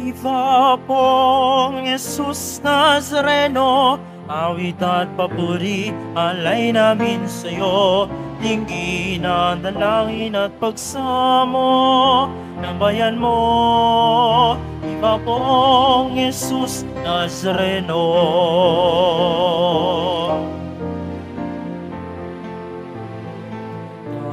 Viva pong Jesus Nazareno, awit at papuri, alay namin sa'yo. Tingin ang dalangin at pagsamo ng bayan mo. Viva pong Jesus Nazareno.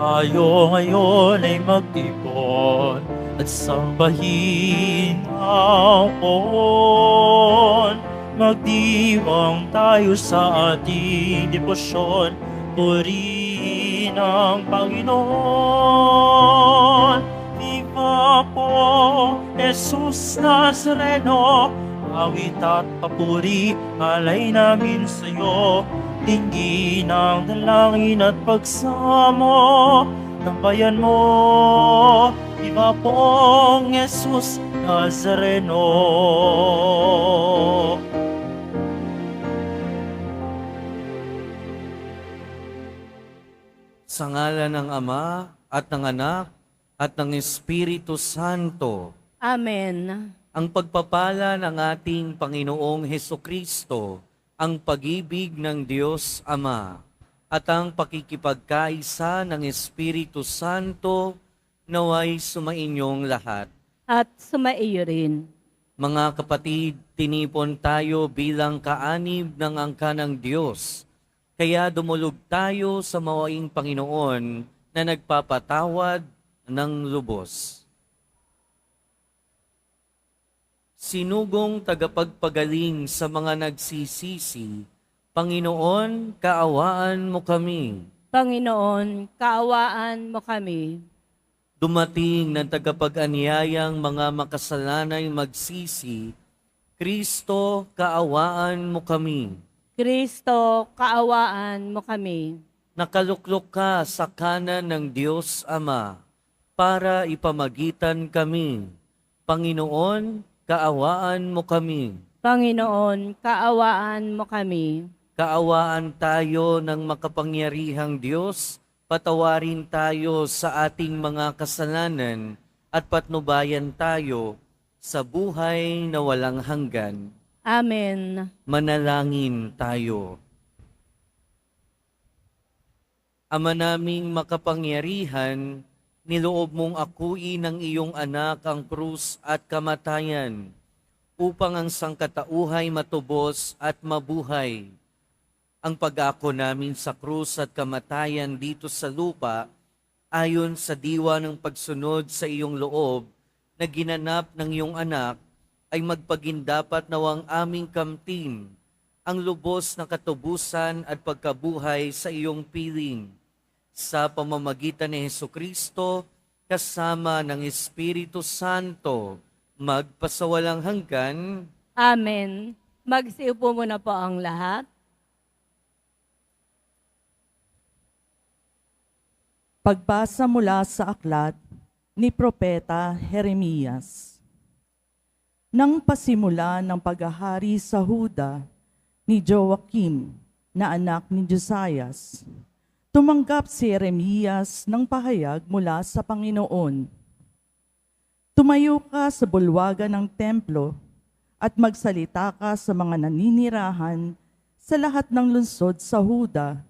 Tayo ngayon ay magtipon at sambahin ang poon. Magdiwang tayo sa ating debosyon, purihin ang Panginoon. Viva po, Jesus Nazareno, awit at papuri, alay namin sa'yo. Tingin ang dalangin at pagsamo ng bayan mo. Viva pong Jesus Nazareno. Sa ngalan ng Ama at ng Anak at ng Espiritu Santo. Amen. Ang pagpapala ng ating Panginoong Hesukristo, ang pag-ibig ng Diyos Ama, at ang pakikipagkaisa ng Espiritu Santo naway sumainyong lahat. At sumaiyo rin. Mga kapatid, tinipon tayo bilang kaanib ng angka ng Diyos. Kaya dumulog tayo sa mawaing Panginoon na nagpapatawad ng lubos. Sinugong tagapagpagaling sa mga nagsisisi, Panginoon, kaawaan mo kami. Panginoon, kaawaan mo kami. Dumating ng tagapag-anyayang mga makasalanay magsisi, Kristo, kaawaan mo kami. Kristo, kaawaan mo kami. Nakaluklok ka sa kanan ng Diyos Ama para ipamagitan kami. Panginoon, kaawaan mo kami. Panginoon, kaawaan mo kami. Kaawaan tayo ng makapangyarihang Diyos, patawarin tayo sa ating mga kasalanan at patnubayan tayo sa buhay na walang hanggan. Amen. Manalangin tayo. Ama naming makapangyarihan, niloob mong akuin ng iyong anak ang krus at kamatayan, upang ang sangkatauhay matubos at mabuhay. Ang pag-ako namin sa krus at kamatayan dito sa lupa, ayon sa diwa ng pagsunod sa iyong loob na ginanap ng iyong anak, ay magpagindapat nawang aming kamtin ang lubos na katubusan at pagkabuhay sa iyong piling. Sa pamamagitan ni Hesukristo, kasama ng Espiritu Santo, magpasawalang hanggan. Amen. Magsiupo muna po ang lahat. Pagbasa mula sa aklat ni Propeta Jeremias. Nang pasimula ng paghahari sa Huda ni Joaquim na anak ni Josias, tumanggap si Jeremias ng pahayag mula sa Panginoon. Tumayo ka sa bulwagan ng templo at magsalita ka sa mga naninirahan sa lahat ng lungsod sa Huda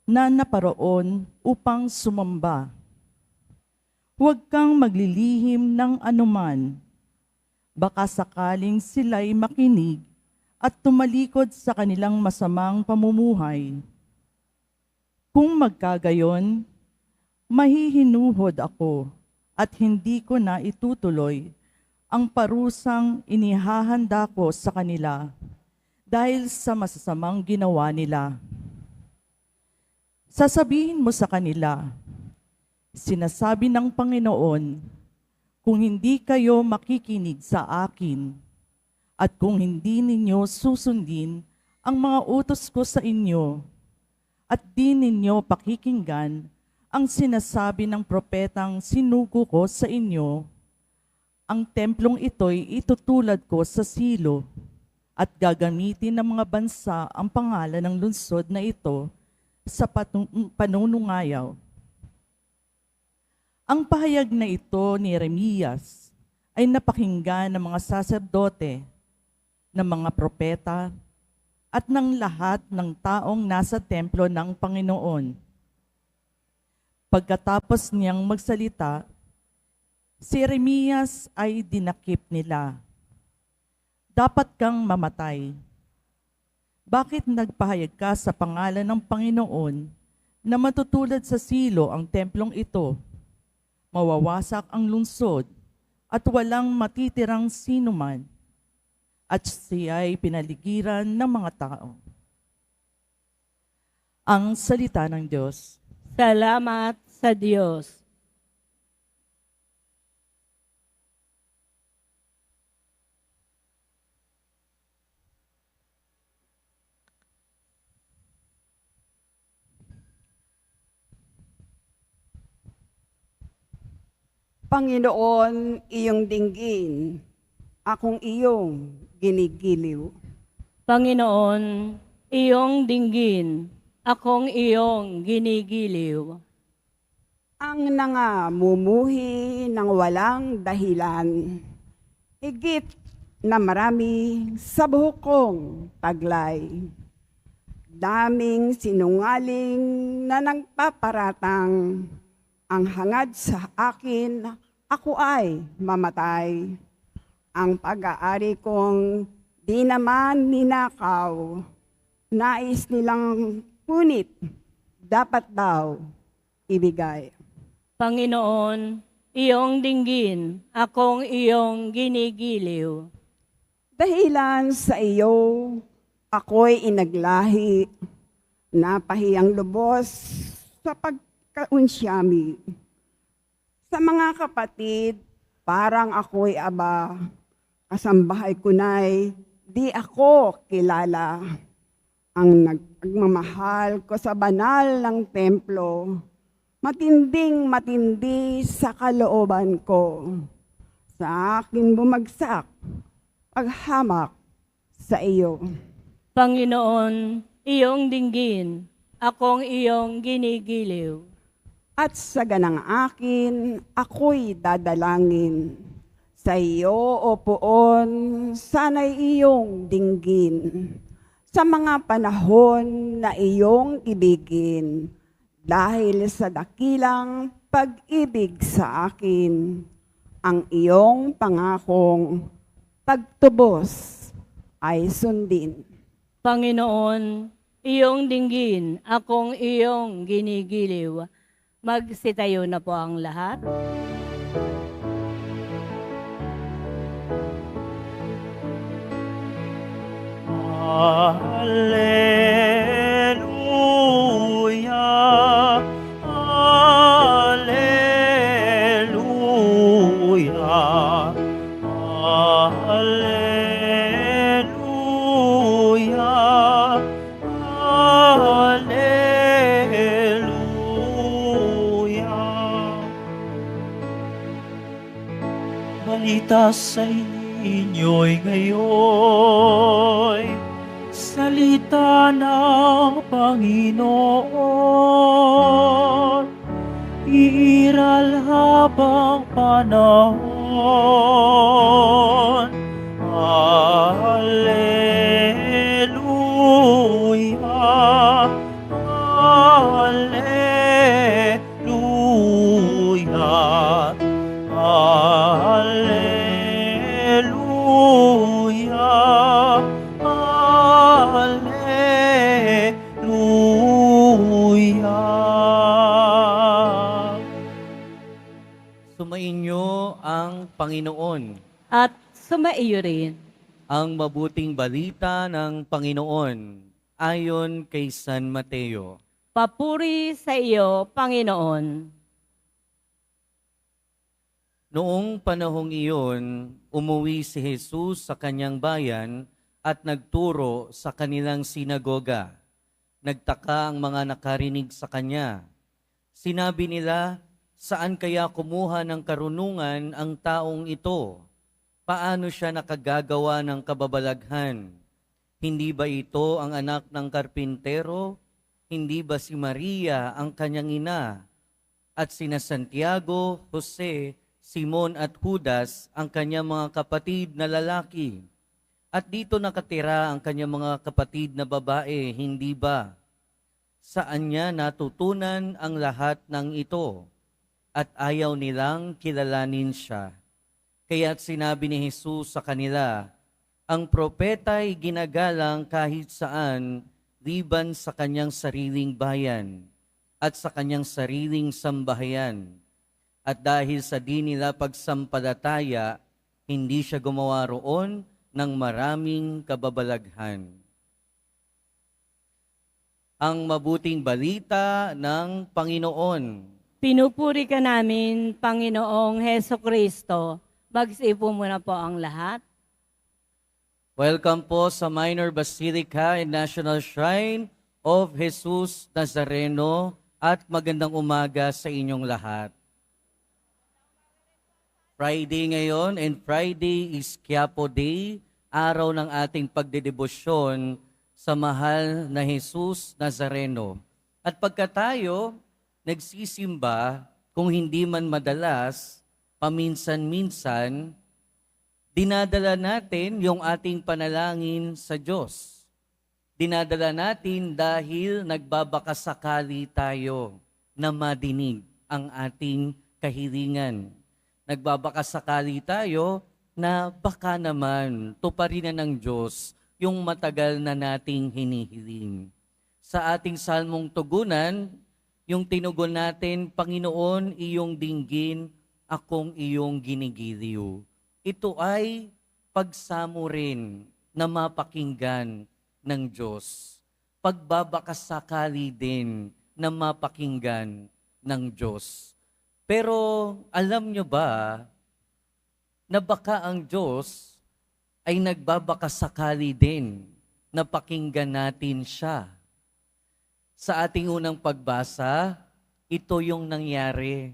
na naparoon upang sumamba. Huwag kang maglilihim ng anuman. Baka sakaling sila'y makinig at tumalikod sa kanilang masamang pamumuhay. Kung magkagayon, mahihinuhod ako at hindi ko na itutuloy ang parusang inihahanda ko sa kanila dahil sa masasamang ginawa nila. Sasabihin mo sa kanila, sinasabi ng Panginoon, kung hindi kayo makikinig sa akin at kung hindi ninyo susundin ang mga utos ko sa inyo at di ninyo pakikinggan ang sinasabi ng propetang sinugo ko sa inyo, ang templong ito'y itutulad ko sa silo at gagamitin ng mga bansa ang pangalan ng lungsod na ito sa panunungayaw. Ang pahayag na ito ni Jeremias ay napakinggan ng mga saserdote, ng mga propeta, at ng lahat ng taong nasa templo ng Panginoon. Pagkatapos niyang magsalita, si Jeremias ay dinakip nila. Dapat kang mamatay. Bakit nagpahayag ka sa pangalan ng Panginoon na matutulad sa silo ang templong ito? Mawawasak ang lungsod at walang matitirang sinuman, at siya ay pinaligiran ng mga tao. Ang salita ng Diyos. Salamat sa Diyos. Panginoon, iyong dinggin, akong iyong ginigiliw. Panginoon, iyong dinggin, akong iyong ginigiliw. Ang nangamumuhi ng walang dahilan, higit na marami sa buhok kong taglay. Daming sinungaling na nagpaparatang, ang hangad sa akin, ako ay mamatay. Ang pag-aari kong di naman ninakaw, nais nilang punit, dapat daw ibigay. Panginoon, iyong dinggin, akong iyong ginigiliw. Dahilan sa iyo, ako'y inaglahi, napahiyang lubos sa pagkaunsyami. Sa mga kapatid, parang ako'y aba, kasambahay ko na'y di ako kilala. Ang nagmamahal ko sa banal ng templo, matinding matindi sa kalooban ko. Sa akin bumagsak, paghamak sa iyo. Panginoon, iyong dinggin, akong iyong ginigiliw. At sa ganang akin, ako'y dadalangin. Sa iyo, O Poon, sana'y iyong dinggin. Sa mga panahon na iyong ibigin, dahil sa dakilang pag-ibig sa akin, ang iyong pangakong pagtubos ay sundin. Panginoon, iyong dinggin, akong iyong ginigiliw. Magsitayo na po ang lahat. Alleluia, alleluia, alleluia, alleluia. Balita sa inyo'y ngayon, salita ng Panginoon, iiral habang panahon. Alleluia, alleluia, alleluia, alleluia. Sumainyo ang Panginoon. At sumaiyo rin. Ang mabuting balita ng Panginoon ayon kay San Mateo. Papuri sa iyo, Panginoon. Noong panahong iyon, umuwi si Jesus sa kanyang bayan at nagturo sa kanilang sinagoga. Nagtaka ang mga nakarinig sa kanya. Sinabi nila, saan kaya kumuha ng karunungan ang taong ito? Paano siya nakagagawa ng kababalaghan? Hindi ba ito ang anak ng karpintero? Hindi ba si Maria ang kanyang ina? At sina Santiago, Jose, Simon at Judas ang kanyang mga kapatid na lalaki. At dito nakatira ang kanyang mga kapatid na babae, hindi ba? Saan niya natutunan ang lahat ng ito? At ayaw nilang kilalanin siya. Kaya't sinabi ni Jesus sa kanila, ang propeta'y ginagalang kahit saan, liban sa kanyang sariling bayan at sa kanyang sariling sambahayan. At dahil sa di nila pagsampalataya, hindi siya gumawa roon ng maraming kababalaghan. Ang mabuting balita ng Panginoon. Pinupuri ka namin, Panginoong Heso Kristo. Magsiupo muna po ang lahat. Welcome po sa Minor Basilica and National Shrine of Jesus Nazareno at magandang umaga sa inyong lahat. Friday ngayon, and Friday is Quiapo Day, araw ng ating pagdedebosyon sa mahal na Jesus Nazareno. At pagka tayo nagsisimba, kung hindi man madalas, paminsan-minsan, dinadala natin yung ating panalangin sa Diyos. Dinadala natin dahil nagbabakasakali tayo na madinig ang ating kahilingan. Nagbabakasakali tayo na baka naman tuparin na ng Diyos yung matagal na nating hinihiling. Sa ating salmong tugunan, yung tinugon natin, Panginoon, iyong dinggin, akong iyong ginigiliw. Ito ay pagsamo rin na mapakinggan ng Diyos. Pagbabakasakali din na mapakinggan ng Diyos. Pero alam nyo ba na baka ang Diyos ay nagbabakasakali din na pakinggan natin siya? Sa ating unang pagbasa, ito yung nangyari.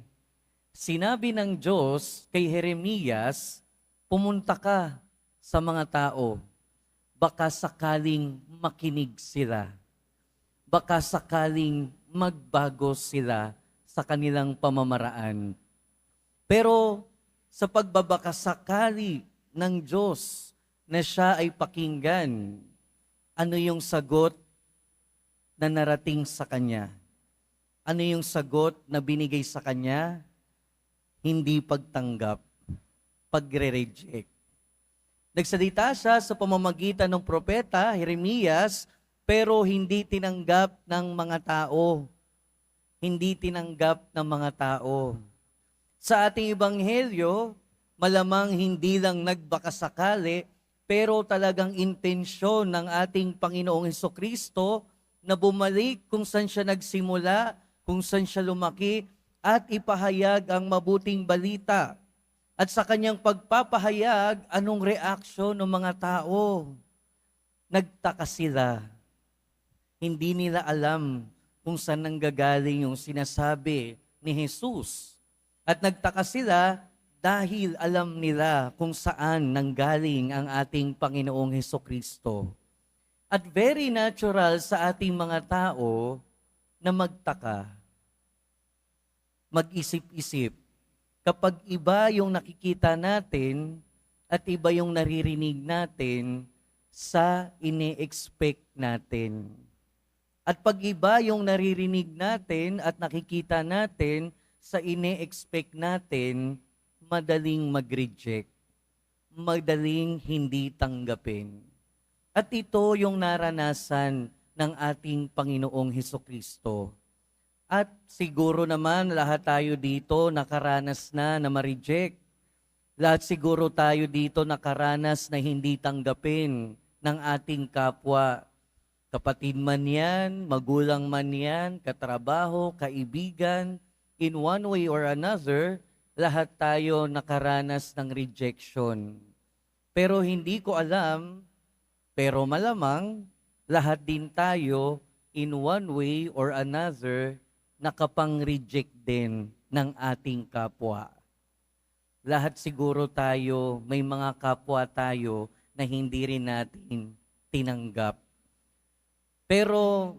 Sinabi ng Diyos kay Jeremias, pumunta ka sa mga tao, baka sakaling makinig sila, baka sakaling magbago sila sa kanilang pamamaraan. Pero sa pagbabakasakali ng Diyos na siya ay pakinggan, ano yung sagot na narating sa Kanya? Ano yung sagot na binigay sa Kanya? Hindi pagtanggap, pagre-reject. Nagsalita siya sa pamamagitan ng propeta, Jeremias, pero hindi tinanggap ng mga tao. Hindi tinanggap ng mga tao. Sa ating ebanghelyo, malamang hindi lang nagbakasakali, pero talagang intensyon ng ating Panginoong Hesukristo na bumalik kung saan siya nagsimula, kung saan siya lumaki, at ipahayag ang mabuting balita. At sa kanyang pagpapahayag, anong reaksyon ng mga tao? Nagtaka sila. Hindi nila alam kung saan nanggagaling yung sinasabi ni Jesus. At nagtaka sila dahil alam nila kung saan nanggaling ang ating Panginoong Hesukristo. At very natural sa ating mga tao na magtaka, mag-isip-isip. Kapag iba yung nakikita natin at iba yung naririnig natin sa ini-expect natin. At pag iba yung naririnig natin at nakikita natin sa ini-expect natin, madaling mag-reject, madaling hindi tanggapin. At ito yung naranasan ng ating Panginoong Hesukristo. At siguro naman lahat tayo dito nakaranas na ma-reject. Lahat siguro tayo dito nakaranas na hindi tanggapin ng ating kapwa. Kapatid man yan, magulang man yan, katrabaho, kaibigan, in one way or another, lahat tayo nakaranas ng rejection. Pero hindi ko alam, pero malamang, lahat din tayo in one way or another nakapang-reject din ng ating kapwa. Lahat siguro tayo, may mga kapwa tayo na hindi rin natin tinanggap. Pero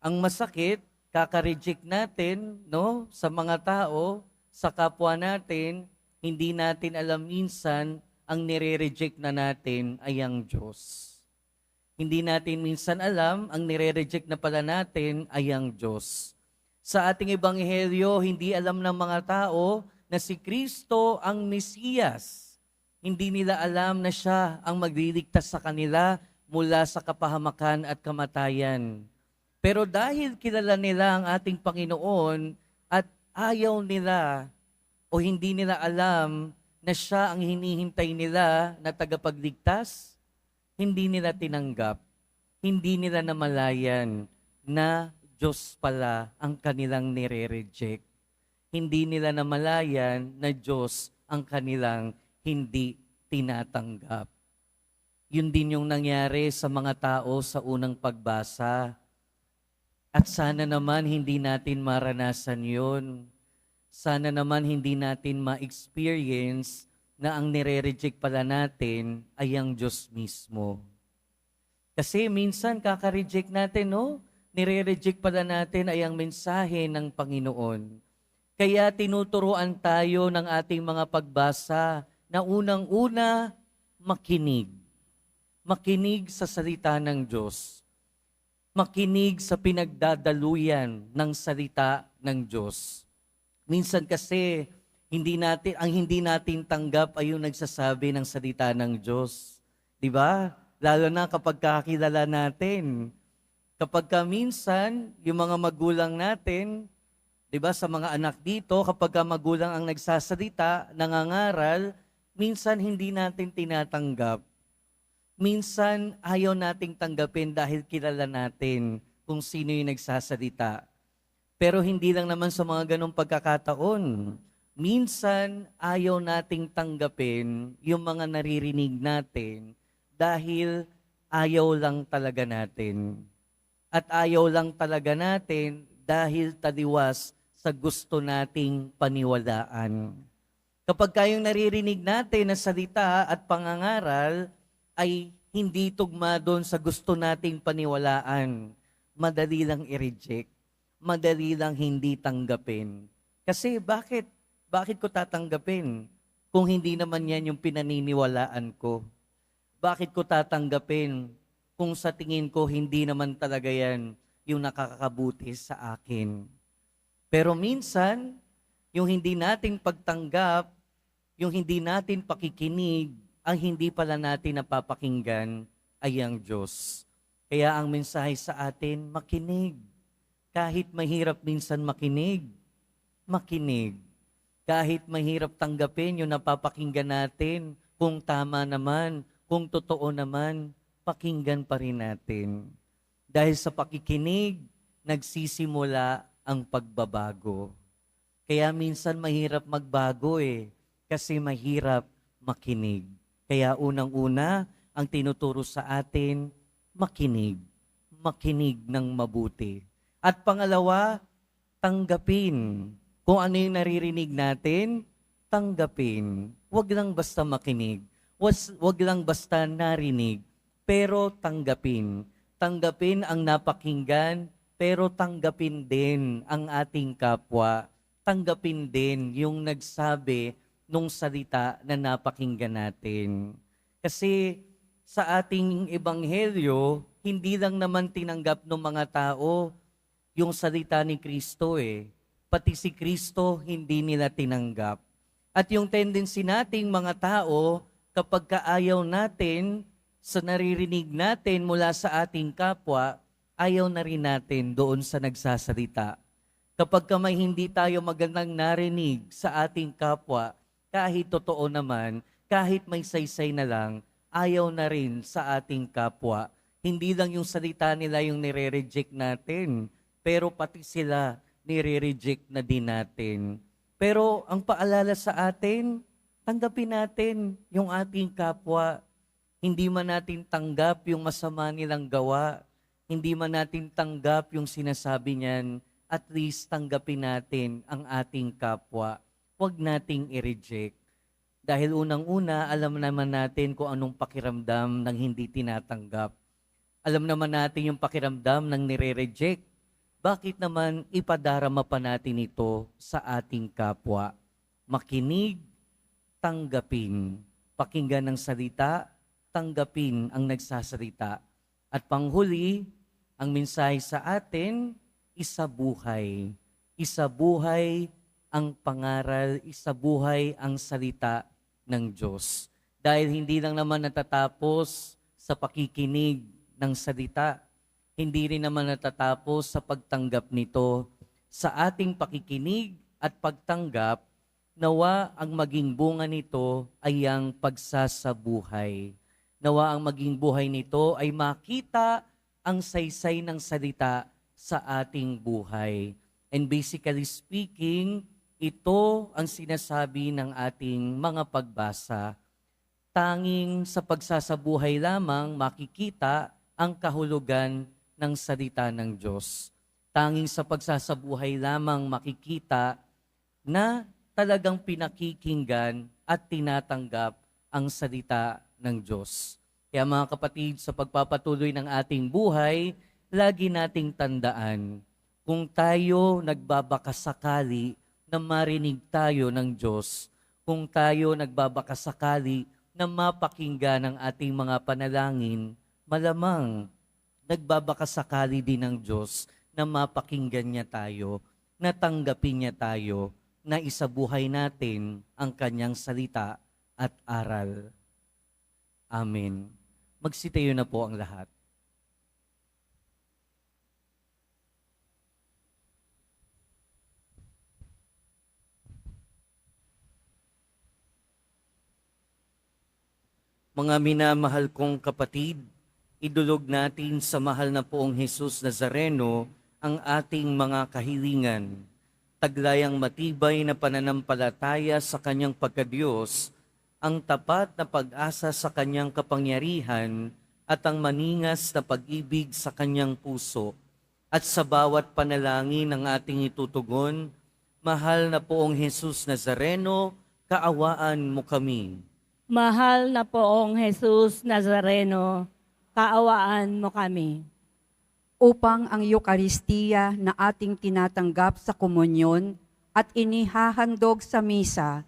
ang masakit, kaka-reject natin, no, sa mga tao, sa kapwa natin, Hindi natin alam minsan ang nire-reject na natin ay ang Diyos. Hindi natin minsan alam ang nire-reject na pala natin ay ang Diyos. Sa ating ebanghelyo, hindi alam ng mga tao na si Kristo ang Mesiyas. Hindi nila alam na siya ang magliligtas sa kanila mula sa kapahamakan at kamatayan. Pero dahil kilala nila ang ating Panginoon at ayaw nila o hindi nila alam na siya ang hinihintay nila na tagapagligtas, hindi nila tinanggap, hindi nila namalayan na Diyos pala ang kanilang nire-reject. Hindi nila namalayan na Diyos ang kanilang hindi tinatanggap. Yun din yung nangyari sa mga tao sa unang pagbasa. At sana naman hindi natin maranasan yun. Sana naman hindi natin ma-experience na ang nire-reject pala natin ay ang Diyos mismo. Kasi minsan kaka-reject natin, no? Nire-reject pala natin ay ang mensahe ng Panginoon. Kaya tinuturuan tayo ng ating mga pagbasa na unang-una, makinig. Makinig sa salita ng Diyos. Makinig sa pinagdadaluyan ng salita ng Diyos. Minsan kasi, ang hindi natin tanggap ay yung nagsasabi ng salita ng Diyos. Di ba? Lalo na kapag kakilala natin. Kapag minsan, yung mga magulang natin, di ba, sa mga anak dito, kapag magulang ang nagsasalita, nangangaral, minsan hindi natin tinatanggap. Minsan ayaw nating tanggapin dahil kilala natin kung sino yung nagsasalita. Pero hindi lang naman sa mga ganong pagkakataon. Minsan, ayaw nating tanggapin yung mga naririnig natin dahil ayaw lang talaga natin. At ayaw lang talaga natin dahil taliwas sa gusto nating paniwalaan. Kapag kayong naririnig natin na salita at pangangaral ay hindi tugma doon sa gusto nating paniwalaan, madali lang i-reject. Madali lang hindi tanggapin. Kasi bakit? Bakit ko tatanggapin kung hindi naman yan yung pinaniniwalaan ko? Bakit ko tatanggapin kung sa tingin ko hindi naman talaga yan yung nakakabuti sa akin? Pero minsan, yung hindi natin pagtanggap, yung hindi natin pakikinig, ang hindi pala natin napapakinggan ay ang Diyos. Kaya ang mensahe sa atin, makinig. Kahit mahirap minsan makinig. Kahit mahirap tanggapin yung napapakinggan natin, kung tama naman, kung totoo naman, pakinggan pa rin natin. Dahil sa pakikinig, nagsisimula ang pagbabago. Kaya minsan mahirap magbago kasi mahirap makinig. Kaya unang-una, ang tinuturo sa atin, makinig. Makinig ng mabuti. At pangalawa, tanggapin. Kung ano yung naririnig natin, tanggapin. Huwag lang basta makinig. Huwag lang basta narinig. Pero tanggapin. Tanggapin ang napakinggan, pero tanggapin din ang ating kapwa. Tanggapin din yung nagsabi nung salita na napakinggan natin. Kasi sa ating ebanghelyo, hindi lang naman tinanggap ng mga tao yung salita ni Kristo Pati si Kristo hindi nila tinanggap. At yung tendency nating mga tao, kapag kaayaw natin sa naririnig natin mula sa ating kapwa, ayaw na rin natin doon sa nagsasalita. Kapag may hindi tayo magandang narinig sa ating kapwa, kahit totoo naman, kahit may saysay na lang, ayaw na rin sa ating kapwa. Hindi lang yung salita nila yung nire-reject natin, pero pati sila nire-reject na din natin. Pero ang paalala sa atin, tanggapin natin yung ating kapwa. Hindi man natin tanggap yung masama nilang gawa. Hindi man natin tanggap yung sinasabi niyan, at least tanggapin natin ang ating kapwa. Huwag nating i-reject. Dahil unang-una, alam naman natin kung anong pakiramdam ng hindi tinatanggap. Alam naman natin yung pakiramdam ng nire-reject. Bakit naman ipadarama pa natin ito sa ating kapwa? Makinig, tanggapin. Pakinggan ng salita, tanggapin ang nagsasalita. At panghuli, ang mensahe sa atin, isabuhay. Isabuhay ang pangaral, isabuhay ang salita ng Diyos. Dahil hindi lang naman natatapos sa pakikinig ng salita, hindi rin naman natatapos sa pagtanggap nito. Sa ating pakikinig at pagtanggap, nawa ang maging bunga nito ay ang pagsasabuhay. Nawa ang maging buhay nito ay makita ang saysay ng salita sa ating buhay. And basically speaking, ito ang sinasabi ng ating mga pagbasa. Tanging sa pagsasabuhay lamang makikita ang kahulugan ng salita ng Diyos. Tanging sa pagsasabuhay lamang makikita na talagang pinakikinggan at tinatanggap ang salita ng Diyos. Kaya mga kapatid, sa pagpapatuloy ng ating buhay, lagi nating tandaan, kung tayo nagbabakasakali na marinig tayo ng Diyos, kung tayo nagbabakasakali na mapakinggan ang ating mga panalangin, malamang nagbabakasakali din ng Diyos na mapakinggan niya tayo, na tanggapin niya tayo, na isabuhay natin ang kanyang salita at aral. Amen. Magsitayo na po ang lahat. Mga minamahal kong kapatid, idulog natin sa mahal na poong Jesus Nazareno ang ating mga kahilingan. Taglayang matibay na pananampalataya sa kanyang pagkadiyos, ang tapat na pag-asa sa kanyang kapangyarihan at ang maningas na pag-ibig sa kanyang puso. At sa bawat panalangin ng ating itutugon, mahal na poong Jesus Nazareno, kaawaan mo kami. Mahal na poong Jesus Nazareno, kaawaan mo kami. Upang ang Eukaristiya na ating tinatanggap sa komunyon at inihahandog sa misa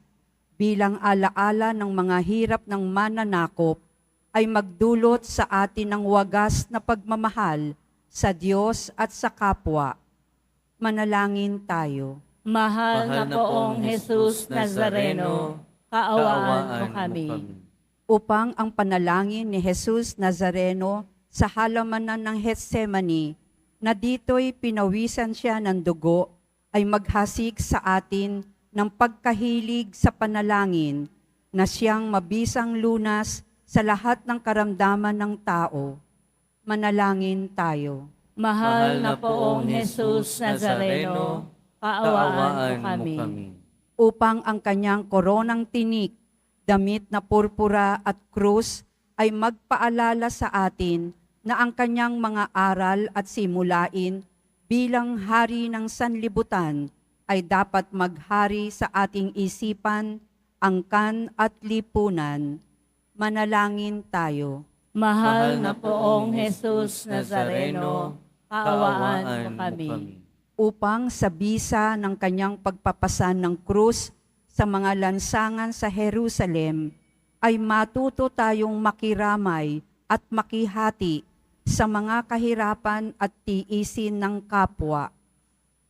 bilang alaala ng mga hirap ng mananakop ay magdulot sa atin ng wagas na pagmamahal sa Diyos at sa kapwa. Manalangin tayo. Mahal na poong Jesus Nazareno, kaawaan mo kami. Upang ang panalangin ni Jesus Nazareno sa halamanan ng Getsemani, na dito'y pinawisan siya ng dugo, ay maghasik sa atin ng pagkahilig sa panalangin na siyang mabisang lunas sa lahat ng karamdaman ng tao. Manalangin tayo. Mahal na poong Jesus Nazareno, kaawaan mo kami. Upang ang kanyang koronang tinik, damit na purpura at krus ay magpaalala sa atin na ang kanyang mga aral at simulain bilang hari ng sanlibutan ay dapat maghari sa ating isipan, angkan at lipunan. Manalangin tayo. Mahal na poong Jesus Nazareno, kaawaan mo kami. Upang sa bisa ng kanyang pagpapasan ng krus sa mga lansangan sa Jerusalem, ay matuto tayong makiramay at makihati sa mga kahirapan at tiisin ng kapwa.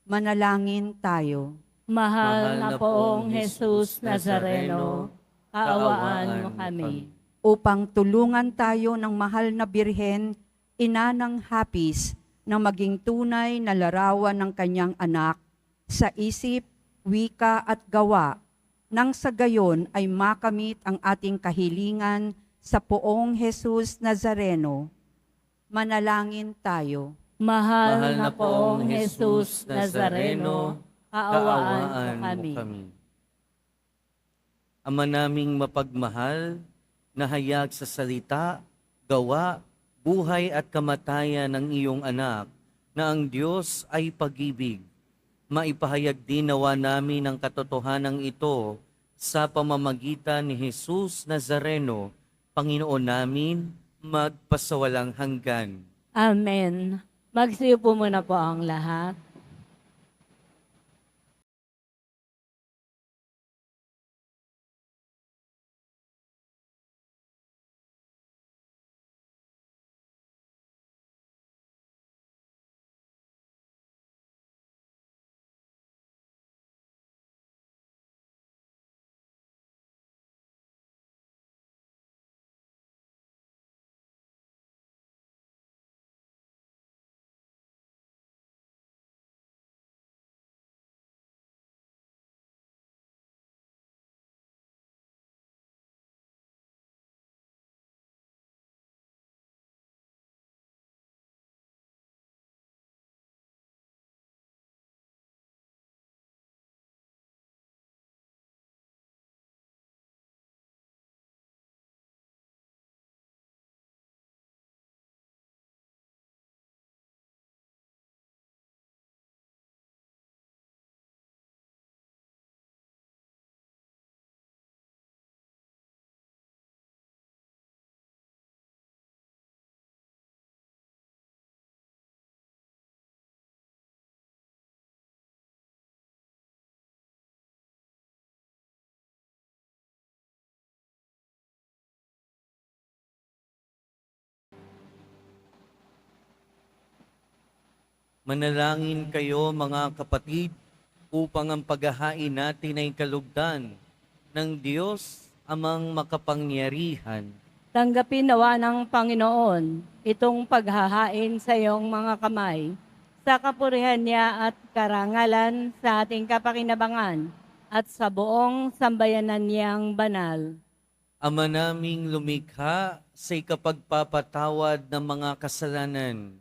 Manalangin tayo. Mahal na poong Jesus Nazareno, kaawaan mo kami. Upang tulungan tayo ng mahal na Birhen, ina ng hapis, na maging tunay na larawan ng kanyang anak sa isip, wika at gawa, nang sa gayon ay makamit ang ating kahilingan sa poong Jesus Nazareno. Manalangin tayo. Mahal na poong Jesus Nazareno, kaawaan mo kami. Ama naming mapagmahal, nahayag sa salita, gawa, buhay at kamatayan ng iyong anak, na ang Diyos ay pag-ibig. Maipahayag din nawa namin ang katotohanan ito sa pamamagitan ni Jesus Nazareno, Panginoon namin, magpasawalang hanggan. Amen. Magsiupo muna po ang lahat. Manalangin kayo mga kapatid upang ang paghahain natin ay kalugdan ng Diyos amang makapangyarihan. Tanggapin nawa ng Panginoon itong paghahain sa iyong mga kamay, sa kapurihan niya at karangalan sa ating kapakinabangan at sa buong sambayanan niyang banal. Ama naming lumikha sa ikapagpapatawad ng mga kasalanan,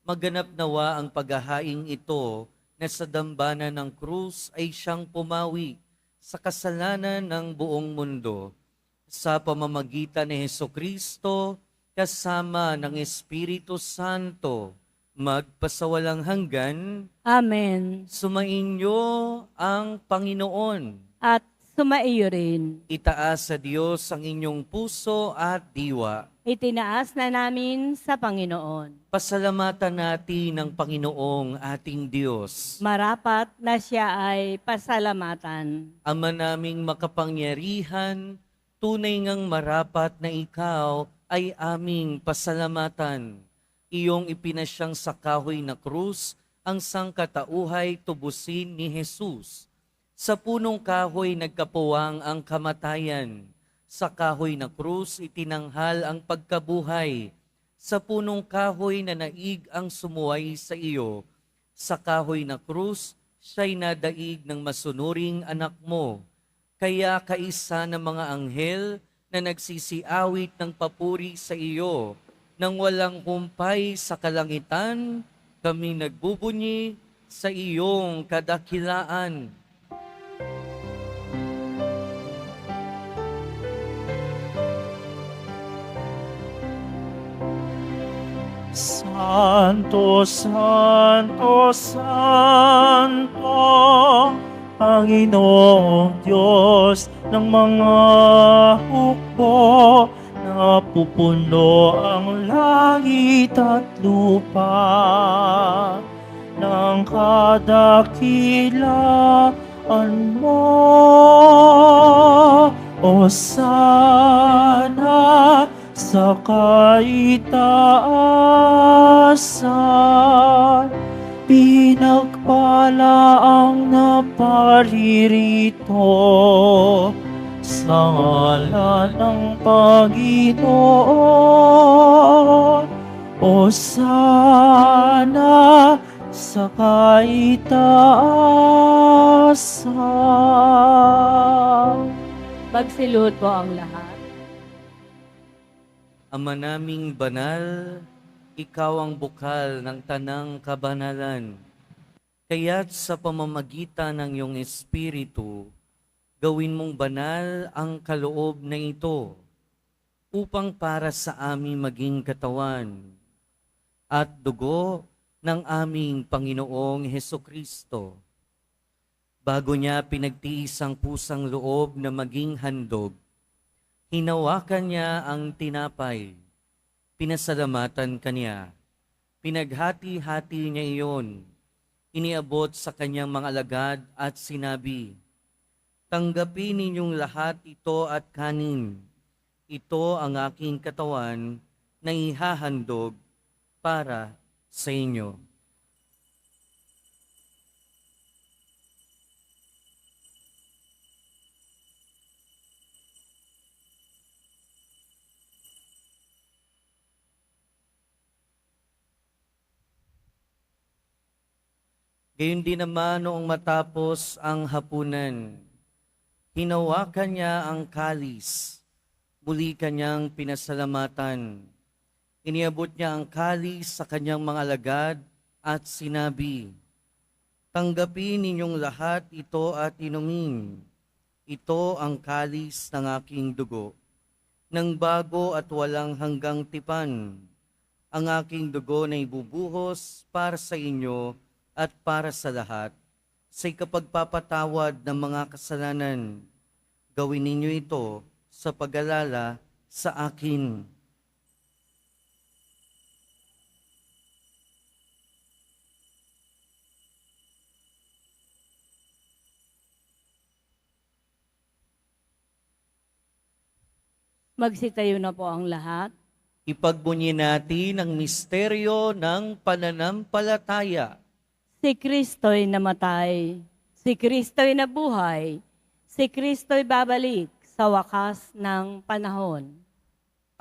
maganap nawa ang paghahaing ito na sa dambana ng krus ay siyang pumawi sa kasalanan ng buong mundo. Sa pamamagitan ni Hesukristo, kasama ng Espiritu Santo, magpasawalang hanggan, Amen. sumainyo ang Panginoon. At sumaiyo rin. Itaas sa Diyos ang inyong puso at diwa. Itinaas na namin sa Panginoon. Pasalamatan natin ang Panginoong ating Diyos. Marapat na siya ay pasalamatan. Ama naming makapangyarihan, tunay ngang marapat na ikaw ay aming pasalamatan. Iyong ipinasyang sa kahoy na krus ang sangkatauhay tubusin ni Jesus. Sa punong kahoy nagkapuwang ang kamatayan. Sa kahoy na krus itinanghal ang pagkabuhay. Sa punong kahoy na naig ang sumuway sa iyo. Sa kahoy na krus, siya'y nadaig ng masunuring anak mo. Kaya kaisa ng mga anghel na nagsisiawit ng papuri sa iyo, nang walang humpay sa kalangitan, kami nagbubunyi sa iyong kadakilaan. Santo, Santo, Santo, Panginoong Diyos ng mga hukbo, napupuno ang langit at lupa ng kadakilaan mo. O sana sa kaitaasan, pinagpala ang naparirito sa ngalan ng Panginoon. O sana sa kaitaasan. Magsilot po ang lahat. Ama naming banal, ikaw ang bukal ng tanang kabanalan. Kaya't sa pamamagitan ng iyong Espiritu, gawin mong banal ang kaloob na ito, upang para sa aming maging katawan at dugo ng aming Panginoong Hesukristo. Bago niya pinagtiis ang pusang loob na maging handog, hinawakan niya ang tinapay, pinasalamatan kaniya, pinaghati-hati niya iyon, iniabot sa kanyang mga alagad at sinabi, "Tanggapin ninyong lahat ito at kanin. Ito ang aking katawan na ihahandog para sa inyo." Gayon din naman noong matapos ang hapunan, hinawakan niya ang kalis, muli kanyang pinasalamatan. Iniabot niya ang kalis sa kanyang mga alagad at sinabi, "Tanggapin ninyong lahat ito at inumin. Ito ang kalis ng aking dugo, ng bago at walang hanggang tipan. Ang aking dugo na ibubuhos para sa inyo at para sa lahat, sa ikapagpapatawad ng mga kasalanan. Gawin ninyo ito sa pag-alala sa akin." Magsitayo na po ang lahat. Ipagbunyi natin ang misteryo ng pananampalataya. Si Kristo'y namatay, si Kristo'y nabuhay, si Kristo'y babalik sa wakas ng panahon.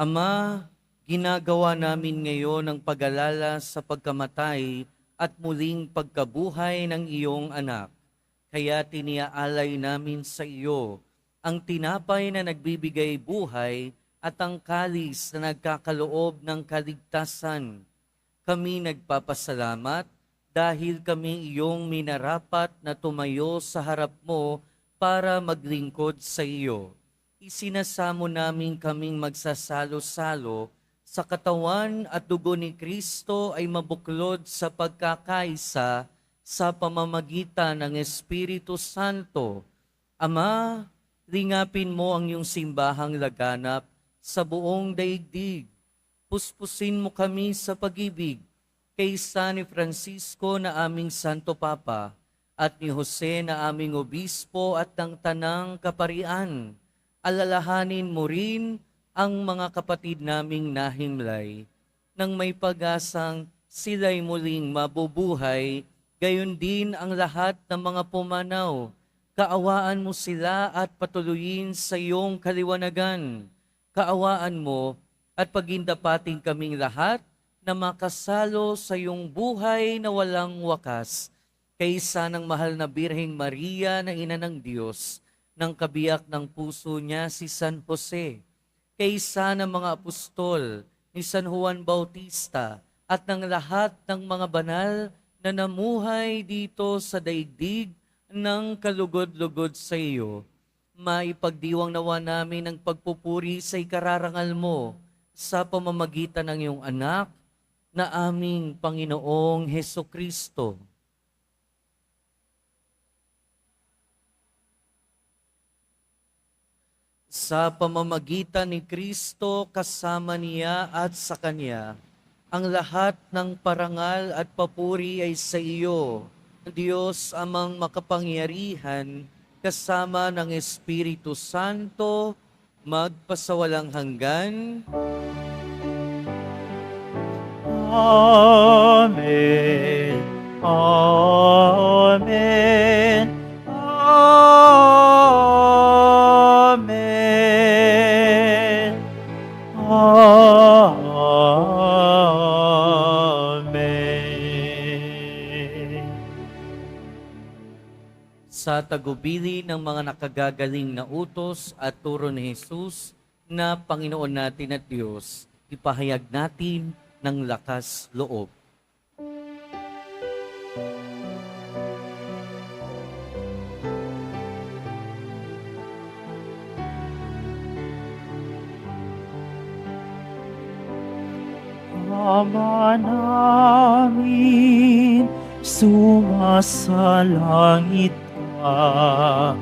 Ama, ginagawa namin ngayon ang pag-alala sa pagkamatay at muling pagkabuhay ng iyong anak. Kaya tiniaalay namin sa iyo ang tinapay na nagbibigay buhay at ang kalis na nagkakaloob ng kaligtasan. Kami nagpapasalamat dahil kami iyong minarapat na tumayo sa harap mo para maglingkod sa iyo. Isinasamo namin kaming magsasalo-salo sa katawan at dugo ni Kristo ay mabuklod sa pagkakaisa sa pamamagitan ng Espiritu Santo. Ama, lingapin mo ang iyong simbahang laganap sa buong daigdig. Puspusin mo kami sa pag-ibig kay San Francisco na aming Santo Papa at ni Jose na aming Obispo at ng Tanang Kaparian. Alalahanin mo rin ang mga kapatid naming nahimlay nang may pag-asang sila'y muling mabubuhay, gayon din ang lahat ng mga pumanaw. Kaawaan mo sila at patuloyin sa iyong kaliwanagan. Kaawaan mo at pagindapating kaming lahat na makasalo sa iyong buhay na walang wakas, kaysa ng mahal na Birheng Maria na Ina ng Diyos, ng kabiyak ng puso niya si San Jose, kaysa ng mga apostol ni San Juan Bautista at ng lahat ng mga banal na namuhay dito sa daigdig ng kalugod-lugod sa iyo. Maipagdiwang nawa namin ang pagpupuri sa ikararangal mo sa pamamagitan ng iyong anak na aming Panginoong Hesukristo. Sa pamamagitan ni Kristo, kasama niya at sa Kanya, ang lahat ng parangal at papuri ay sa iyo, Diyos amang makapangyarihan, kasama ng Espiritu Santo, magpasawalang hanggan. Amen. Amen. Amen. Amen. Sa tagubili ng mga nakagagaling na utos at turo ni Jesus na Panginoon natin at Diyos, ipahayag natin ng lakas loob. Ama namin, sumasalangit ka,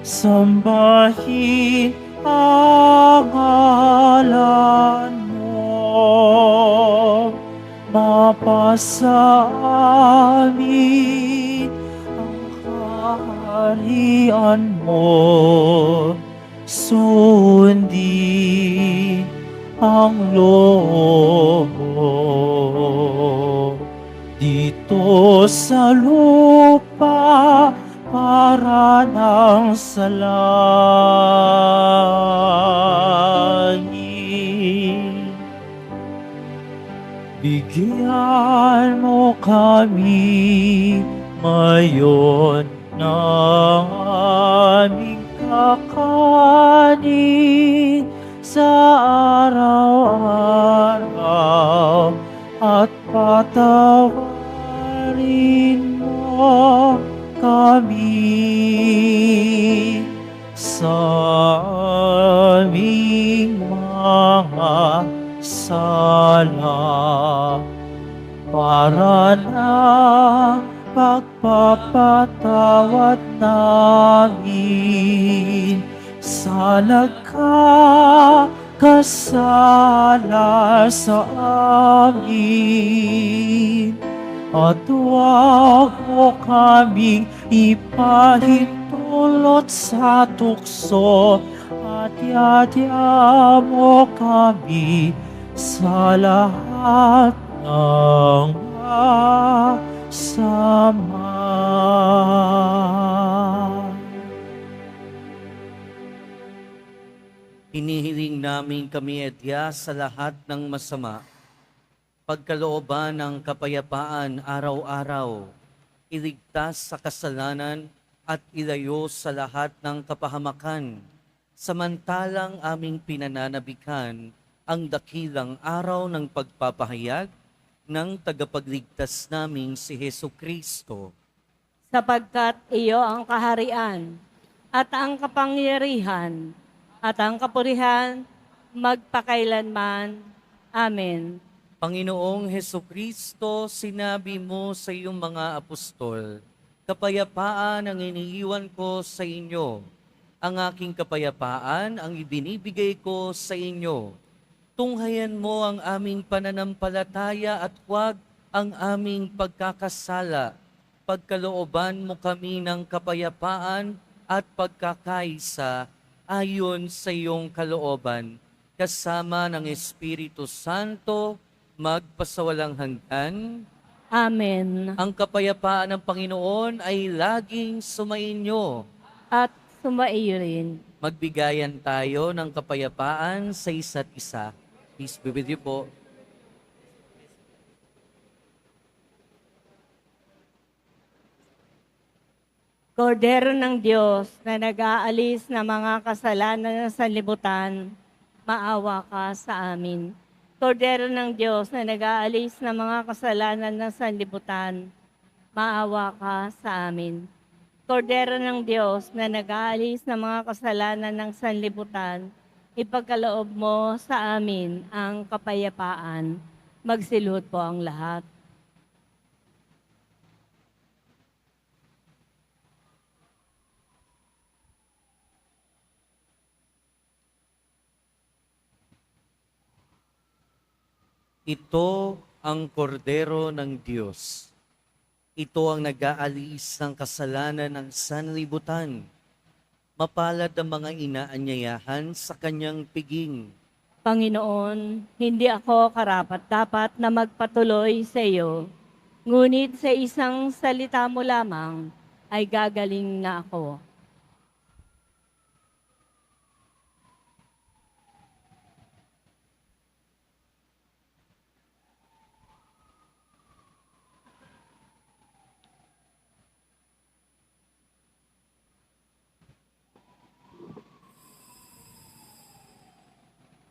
sambahin ang ngalan mo, mapasa amin ang kaharian mo, sundin ang loob mo dito sa lupa para nang sa langit. Bigyan mo kami ngayon ng aming kakanin sa araw-araw at patawarin mo kami sa aming mga sala para na pagpapatawad namin sa nagkakasala sa amin. At huwag mo kaming ipahintulot sa tukso at yadya mo kami sa lahat ng sama. Hinihiling namin kami edya sa lahat ng masama, pagkalooban ng kapayapaan araw-araw, iligtas sa kasalanan at ilayo sa lahat ng kapahamakan, samantalang aming pinananabikan ang dakilang araw ng pagpapahayag ng tagapagligtas naming si Hesu Kristo. Sapagkat iyo ang kaharian at ang kapangyarihan at ang kapurihan magpakailanman. Amen. Panginoong Hesu Kristo, sinabi mo sa iyong mga apostol, kapayapaan ang iniiwan ko sa inyo. Ang aking kapayapaan ang ibinibigay ko sa inyo. Tunghayan mo ang aming pananampalataya at huwag ang aming pagkakasala. Pagkalooban mo kami ng kapayapaan at pagkakaisa ayon sa iyong kalooban, kasama ng Espiritu Santo, magpasawalang hanggan. Amen. Ang kapayapaan ng Panginoon ay laging sumainyo. At sumaiyo rin. Magbigayan tayo ng kapayapaan sa isa't isa. Peace be with you po. Kordero ng Diyos na nag-aalis ng mga kasalanan ng sanlibutan, maawa ka sa amin. Kordero ng Diyos na nag-aalis ng mga kasalanan ng sanlibutan, maawa ka sa amin. Kordero ng Diyos na nag-aalis ng mga kasalanan ng sanlibutan, ipagkaloob mo sa amin ang kapayapaan. Magsilhod po ang lahat. Ito ang kordero ng Diyos. Ito ang nag-aalis ng kasalanan ng sanlibutan. Mapalad ang mga inaanyayahan sa kanyang piging. Panginoon, hindi ako karapat-dapat na magpatuloy sa iyo, ngunit sa isang salita mo lamang ay gagaling na ako.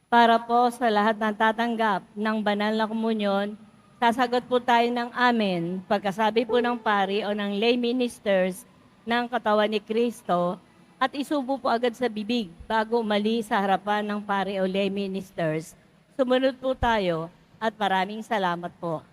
Para po sa lahat ng tatanggap ng banal na komunyon, sasagot po tayo ng amen pagkasabi po ng pari o ng lay ministers ng katawan ni Kristo at isubo po agad sa bibig bago umalis sa harapan ng pari o lay ministers. Sumunod po tayo at maraming salamat po.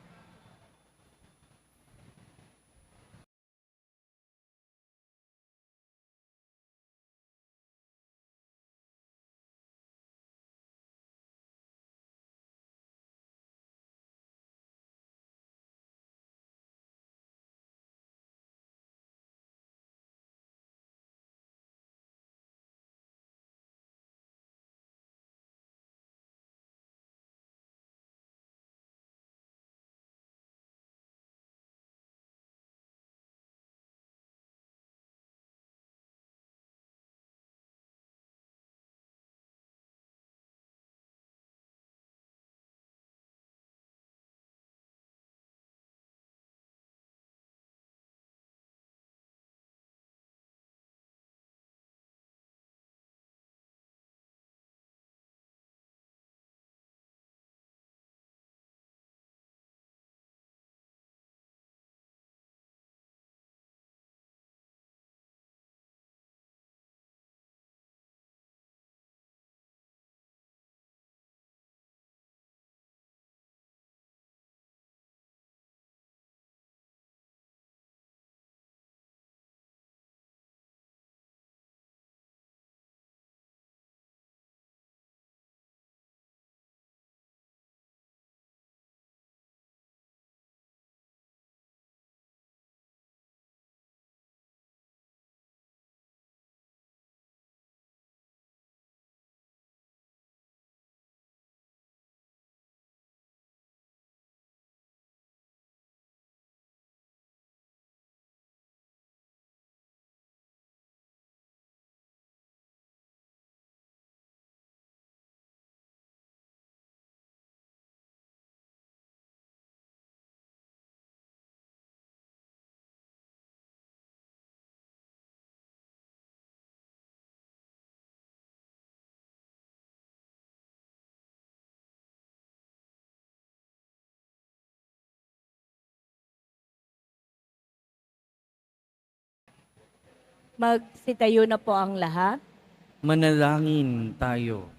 Magsitayo na po ang lahat. Manalangin tayo.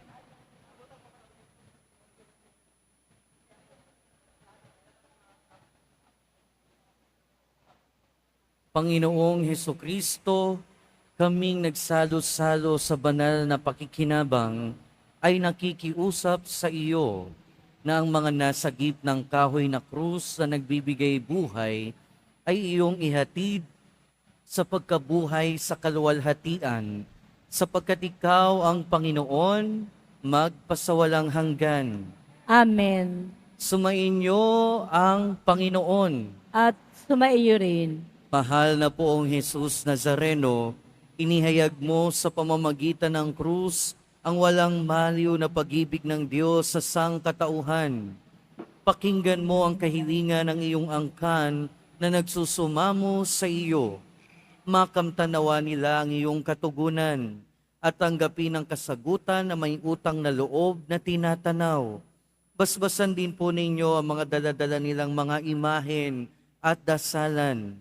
Panginoong Hesukristo, kaming nagsalo-salo sa banal na pakikinabang ay nakikiusap sa iyo na ang mga nasagip ng kahoy na krus na nagbibigay buhay ay iyong ihatid sa pagkabuhay sa kaluwalhatian, sapagkat ikaw ang Panginoon magpasawalang hanggan. Amen. Sumainyo ang Panginoon. At sumaiyo rin. Mahal na poong Jesus Nazareno, inihayag mo sa pamamagitan ng krus ang walang maliw na pag-ibig ng Diyos sa sangkatauhan. Pakinggan mo ang kahilingan ng iyong angkan na nagsusumamo sa iyo. Makamtanawa nila ang iyong katugunan at tanggapin ang kasagutan na may utang na loob na tinatanaw. Basbasan din po ninyo ang mga daladala nilang mga imahen at dasalan.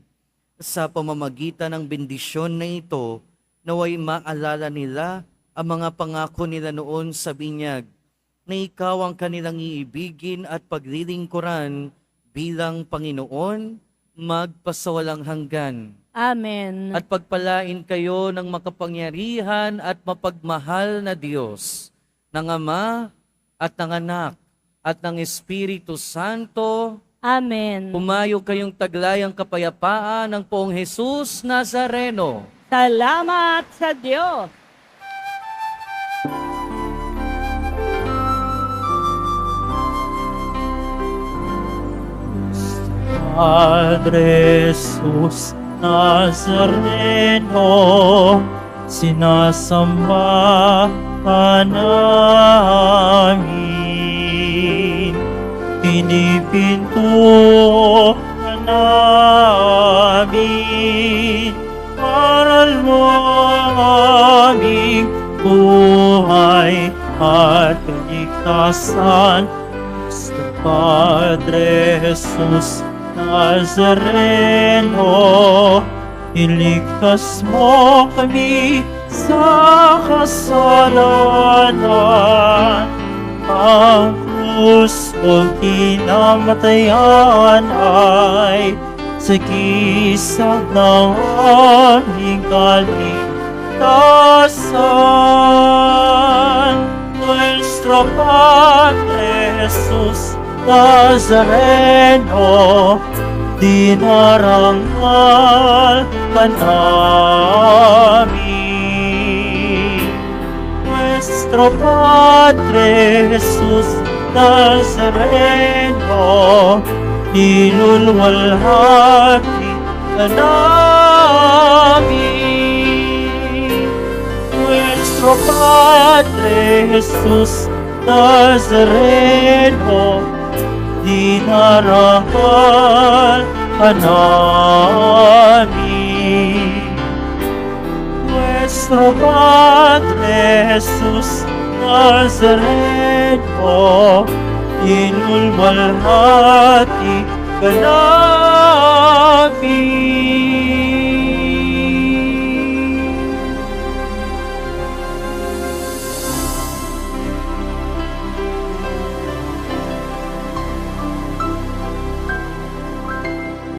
Sa pamamagitan ng bendisyon na ito, naway maalala nila ang mga pangako nila noon sa binyag, na ikaw ang kanilang iibigin at paglilingkuran bilang Panginoon, magpasawalang hanggan. Amen. At pagpalain kayo ng makapangyarihan at mapagmahal na Diyos, ng Ama at ng Anak at ng Espiritu Santo. Amen. Pumayo kayong taglayang kapayapaan ng poong Jesus Nazareno. Salamat sa Diyos. Padre Jesus Nazareno, sinasamba ka namin. Pinipinto ka namin, aral mo ang aming buhay at kaligtasan. Sa Padre Jesus Nazareno, iligtas mo kami sa kasalanan. Ang krus o kinamatayan ay sagisag ng aming kaligtasan. Nuestro Padre Jesus Nazareno, dinarangal ka namin. Nuestro Padre Jesus Nazareno, nilulwalhati ka namin. Nuestro Padre Jesus Nazareno, dinarangal ka namin. Nuestro Padre Jesus Nazareno, inulwalhati ka namin.